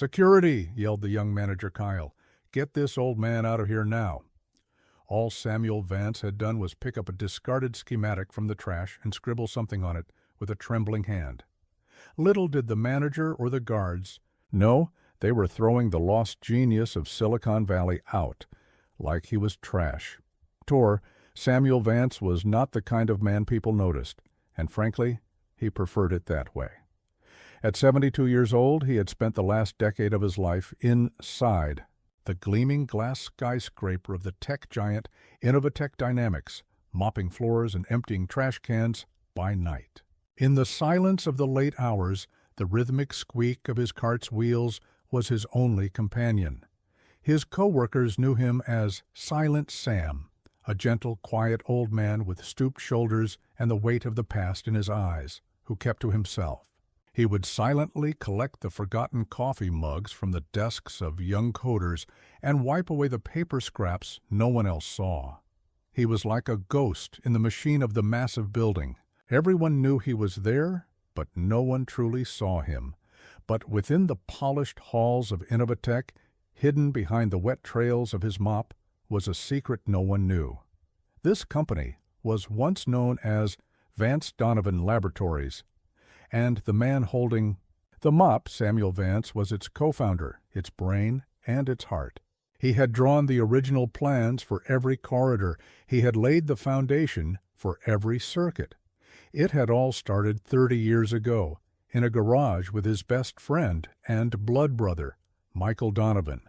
"Security!" yelled the young manager Kyle. "Get this old man out of here now." All Samuel Vance had done was pick up a discarded schematic from the trash and scribble something on it with a trembling hand. Little did the manager or the guards know they were throwing the lost genius of Silicon Valley out, like he was trash. Samuel Vance was not the kind of man people noticed, and frankly, he preferred it that way. At 72 years old, he had spent the last decade of his life inside the gleaming glass skyscraper of the tech giant Innovatech Dynamics, mopping floors and emptying trash cans by night. In the silence of the late hours, the rhythmic squeak of his cart's wheels was his only companion. His co-workers knew him as Silent Sam, a gentle, quiet old man with stooped shoulders and the weight of the past in his eyes, who kept to himself. He would silently collect the forgotten coffee mugs from the desks of young coders and wipe away the paper scraps no one else saw. He was like a ghost in the machine of the massive building. Everyone knew he was there, but no one truly saw him. But within the polished halls of Innovatech, hidden behind the wet trails of his mop, was a secret no one knew. This company was once known as Vance Donovan Laboratories, and the man holding the mop, Samuel Vance, was its co-founder, its brain, and its heart. He had drawn the original plans for every corridor. He had laid the foundation for every circuit. It had all started 30 years ago, in a garage with his best friend and blood brother, Michael Donovan.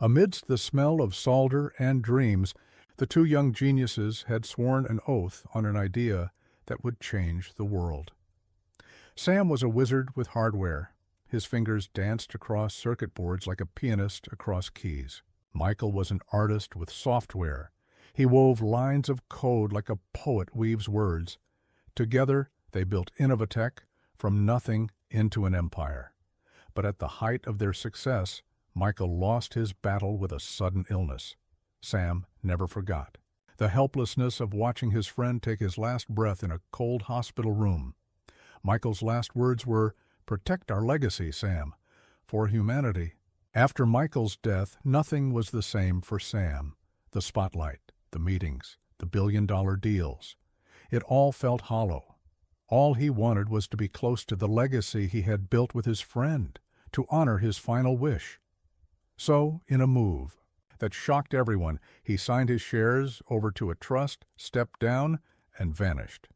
Amidst the smell of solder and dreams, the two young geniuses had sworn an oath on an idea that would change the world. Sam was a wizard with hardware. His fingers danced across circuit boards like a pianist across keys. Michael was an artist with software. He wove lines of code like a poet weaves words. Together, they built Innovatech from nothing into an empire. But at the height of their success, Michael lost his battle with a sudden illness. Sam never forgot the helplessness of watching his friend take his last breath in a cold hospital room. Michael's last words were, "Protect our legacy, Sam, for humanity." After Michael's death, nothing was the same for Sam. The spotlight, the meetings, the billion-dollar deals. It all felt hollow. All he wanted was to be close to the legacy he had built with his friend, to honor his final wish. So, in a move that shocked everyone, he signed his shares over to a trust, stepped down, and vanished.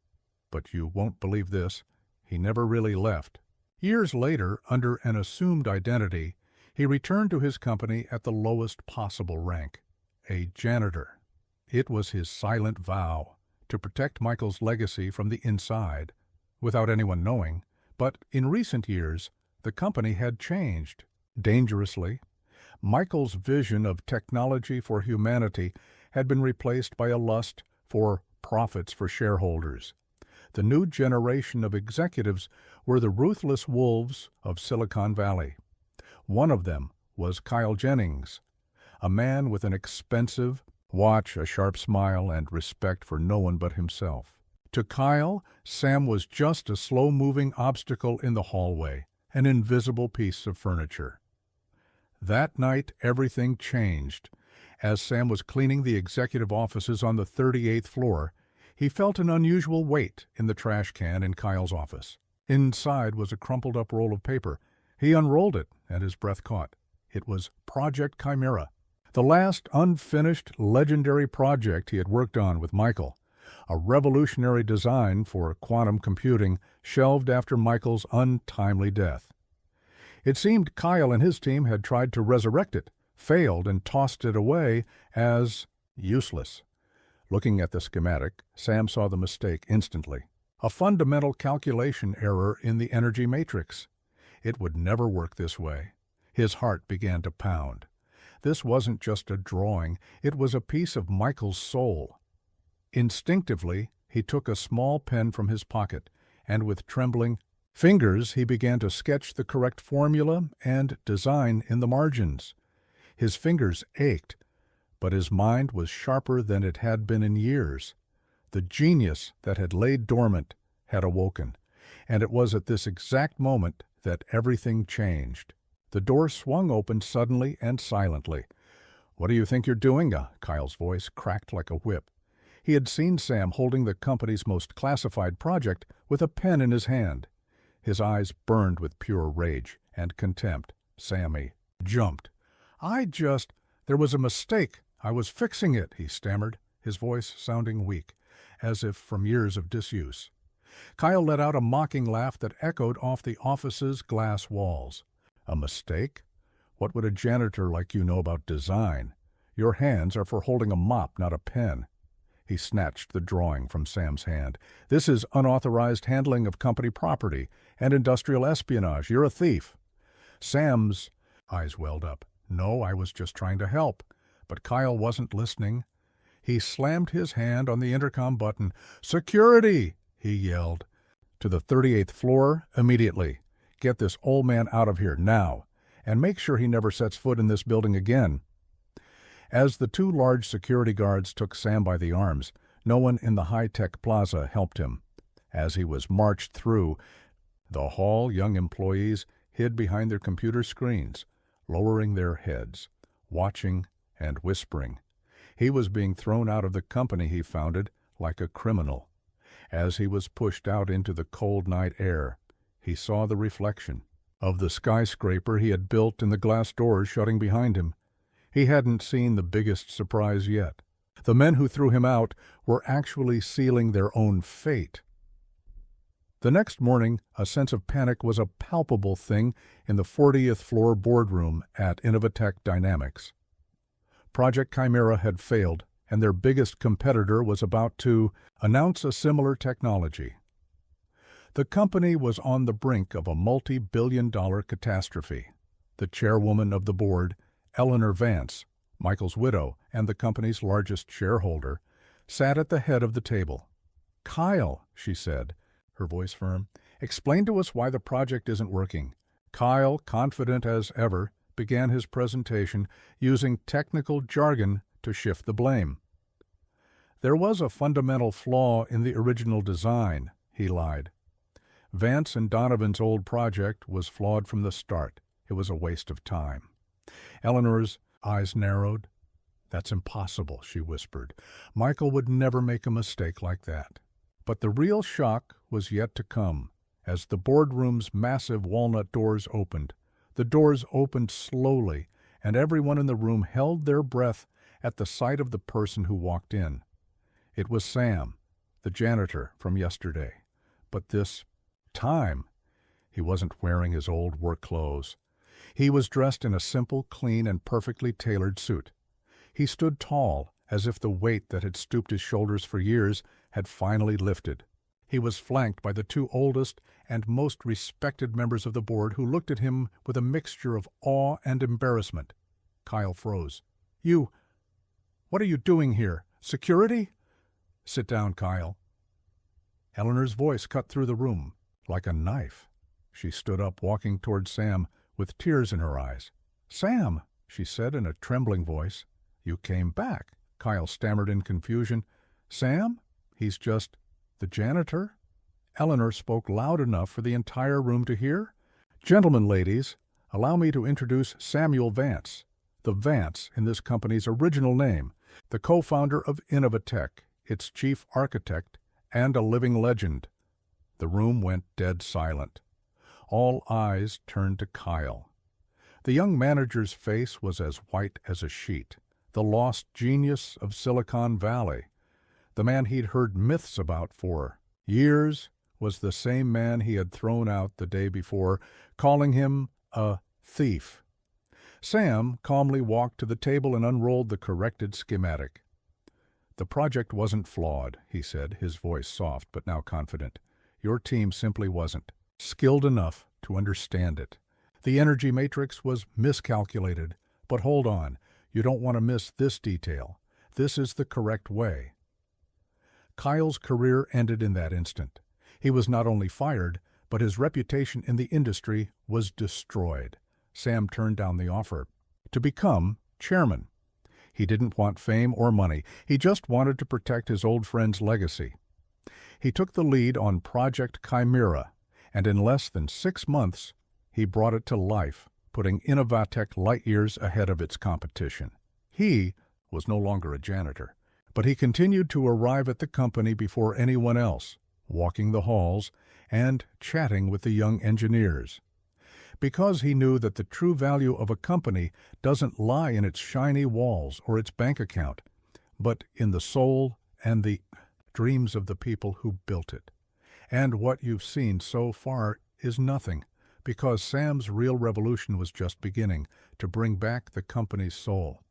But you won't believe this, he never really left. Years later, under an assumed identity, he returned to his company at the lowest possible rank, a janitor. It was his silent vow to protect Michael's legacy from the inside, without anyone knowing. But in recent years, the company had changed, dangerously. Michael's vision of technology for humanity had been replaced by a lust for profits for shareholders. The new generation of executives were the ruthless wolves of Silicon Valley. One of them was Kyle Jennings, a man with an expensive watch, a sharp smile, and respect for no one but himself. To Kyle, Sam was just a slow-moving obstacle in the hallway, an invisible piece of furniture. That night, everything changed. As Sam was cleaning the executive offices on the 38th floor, he felt an unusual weight in the trash can in Kyle's office. Inside was a crumpled-up roll of paper. He unrolled it, and his breath caught. It was Project Chimera, the last unfinished, legendary project he had worked on with Michael, a revolutionary design for quantum computing shelved after Michael's untimely death. It seemed Kyle and his team had tried to resurrect it, failed, and tossed it away as useless. Looking at the schematic, Sam saw the mistake instantly. A fundamental calculation error in the energy matrix. It would never work this way. His heart began to pound. This wasn't just a drawing, it was a piece of Michael's soul. Instinctively, he took a small pen from his pocket, and with trembling fingers he began to sketch the correct formula and design in the margins. His fingers ached, but his mind was sharper than it had been in years. The genius that had laid dormant had awoken, and it was at this exact moment that everything changed. The door swung open suddenly and silently. "What do you think you're doing?" Kyle's voice cracked like a whip. He had seen Sam holding the company's most classified project with a pen in his hand. His eyes burned with pure rage and contempt. Sammy jumped. There was a mistake. I was fixing it," he stammered, his voice sounding weak, as if from years of disuse. Kyle let out a mocking laugh that echoed off the office's glass walls. "A mistake? What would a janitor like you know about design? Your hands are for holding a mop, not a pen." He snatched the drawing from Sam's hand. "This is unauthorized handling of company property and industrial espionage. You're a thief." Sam's eyes welled up. "No, I was just trying to help." But Kyle wasn't listening. He slammed his hand on the intercom button. "Security!" he yelled. "To the 38th floor, immediately. Get this old man out of here, now. And make sure he never sets foot in this building again." As the two large security guards took Sam by the arms, no one in the high-tech plaza helped him. As he was marched through the hall, young employees hid behind their computer screens, lowering their heads, watching and whispering. He was being thrown out of the company he founded like a criminal. As he was pushed out into the cold night air, he saw the reflection of the skyscraper he had built in the glass doors shutting behind him. He hadn't seen the biggest surprise yet. The men who threw him out were actually sealing their own fate. The next morning, a sense of panic was a palpable thing in the 40th floor boardroom at Innovatech Dynamics. Project Chimera had failed, and their biggest competitor was about to announce a similar technology. The company was on the brink of a multi-billion-dollar catastrophe. The chairwoman of the board, Samuel Vance, Michael's widow and the company's largest shareholder, sat at the head of the table. "Kyle," she said, her voice firm, "explain to us why the project isn't working." Kyle, confident as ever, began his presentation using technical jargon to shift the blame. "There was a fundamental flaw in the original design," he lied. "Vance and Donovan's old project was flawed from the start. It was a waste of time." Eleanor's eyes narrowed. "That's impossible," she whispered. "Michael would never make a mistake like that." But the real shock was yet to come. As the boardroom's massive walnut doors opened, the doors opened slowly, and everyone in the room held their breath at the sight of the person who walked in. It was Sam, the janitor from yesterday. But this time, he wasn't wearing his old work clothes. He was dressed in a simple, clean, and perfectly tailored suit. He stood tall, as if the weight that had stooped his shoulders for years had finally lifted. He was flanked by the two oldest and most respected members of the board who looked at him with a mixture of awe and embarrassment. Kyle froze. What are you doing here? Security?" "Sit down, Kyle." Eleanor's voice cut through the room like a knife. She stood up, walking toward Sam with tears in her eyes. "Sam," she said in a trembling voice. "You came back," Kyle stammered in confusion. "Sam? He's just the janitor?" Eleanor spoke loud enough for the entire room to hear. "Gentlemen, ladies, allow me to introduce Samuel Vance, the Vance in this company's original name, the co-founder of Innovatech, its chief architect, and a living legend." The room went dead silent. All eyes turned to Kyle. The young manager's face was as white as a sheet. The lost genius of Silicon Valley, the man he'd heard myths about for years, was the same man he had thrown out the day before, calling him a thief. Sam calmly walked to the table and unrolled the corrected schematic. "The project wasn't flawed," he said, his voice soft but now confident. "Your team simply wasn't skilled enough to understand it. The energy matrix was miscalculated. But hold on, you don't want to miss this detail. This is the correct way." Kyle's career ended in that instant. He was not only fired, but his reputation in the industry was destroyed. Sam turned down the offer to become chairman. He didn't want fame or money. He just wanted to protect his old friend's legacy. He took the lead on Project Chimera, and in less than 6 months, he brought it to life, putting Innovatec light years ahead of its competition. He was no longer a janitor, but he continued to arrive at the company before anyone else, walking the halls and chatting with the young engineers. Because he knew that the true value of a company doesn't lie in its shiny walls or its bank account, but in the soul and the dreams of the people who built it. And what you've seen so far is nothing, because Sam's real revolution was just beginning to bring back the company's soul.